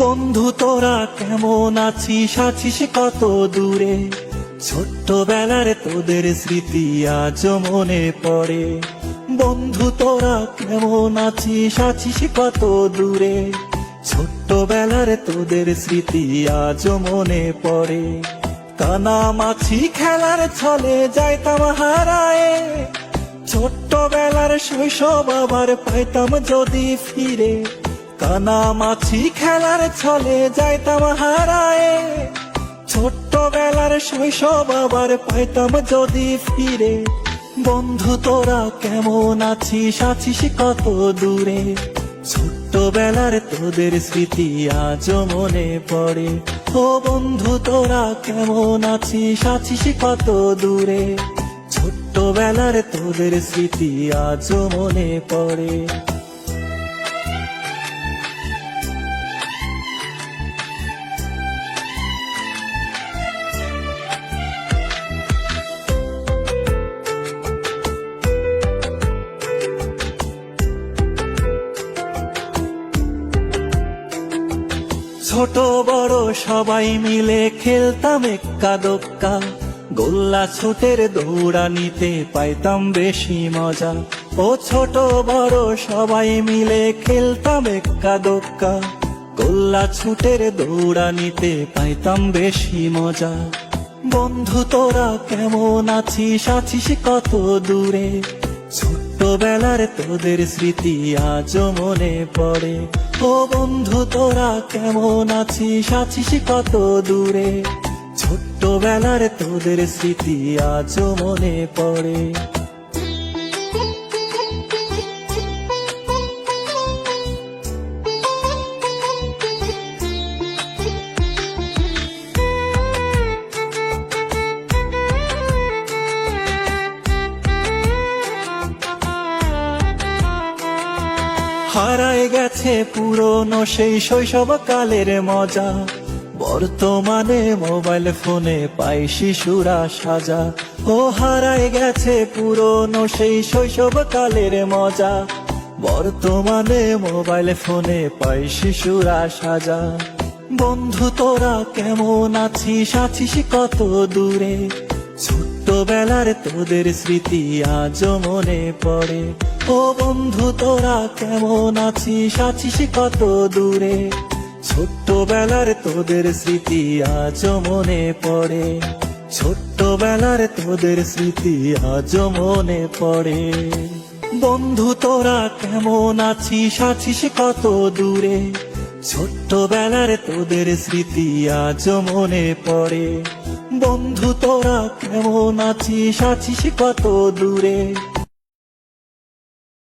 বন্ধু তোরা কেমন আছিস, আছিস কত দূরে? ছোট্টবেলার তোদের স্মৃতি আজ মনে পড়ে। বন্ধু তোরা কেমন আছিস, আছিস কত দূরে? ছোট্টবেলার তোদের স্মৃতি আজ মনে পড়ে। কানামাছি খেলার ছলে যাইতাম হারায়ে, ছোট্টবেলার শৈশব আবার পাইতাম যদি ফিরে। কানামাছি খেলার ছলে যাইতাম হারায়ে, ছোট্টবেলার শৈশব আবার পাইতাম যদি ফিরে। বন্ধু তোরা কেমন আছিস, আছিস কত দূরে? ছোট্টবেলার তোদের স্মৃতি আজ মনে পড়ে। ও বন্ধু তোরা কেমন আছিস, আছিস কত দূরে? ছোট্টবেলার তোদের স্মৃতি আজ মনে পড়ে। ছোট বড় সবাই মিলে খেলতাম এক্কা দোক্কা, গোল্লা ছুটের দৌড়ানিতে পাইতাম বেশি মজা। ও ছোট বড় সবাই মিলে খেলতাম এক্কা দোক্কা, গোল্লা ছুটের দৌড়ানিতে পাইতাম বেশি মজা। বন্ধু তোরা কেমন আছিস, আছিস কত দূরে? ছোট্টবেলার তোদের স্মৃতি আজ মনে পড়ে। ও বন্ধু তোরা কেমন আছিস, আছিস কত দূরে? ছোট্টবেলার তোদের স্মৃতি আজ মনে পড়ে। হারায় গেছে পুরনো সেই শৈশব কালের মজা, বর্তমানে মোবাইল ফোনে পাই শিশুরা সাজা। ও হারায় গেছে পুরনো সেই শৈশব কালের মজা, বর্তমানে মোবাইল ফোনে পাই শিশুরা সাজা। বন্ধু তোরা কেমন আছিস, আছিস কত দূরে? ছোট্টবেলার তোদের স্মৃতি আজ মনে পড়ে। ও বন্ধু তোরা কেমন আছিস, আছিস কত দূরে? ছোট্টবেলার তোদের স্মৃতি আজ মনে পড়ে। ছোট্টবেলার তোদের স্মৃতি আজ মনে পড়ে। বন্ধু তোরা কেমন আছিস, আছিস কত দূরে? ছোট্টবেলার তোদের স্মৃতি আজ মনে পড়ে। বন্ধু তোরা কেমন আছিস, আছিস কত দূরে?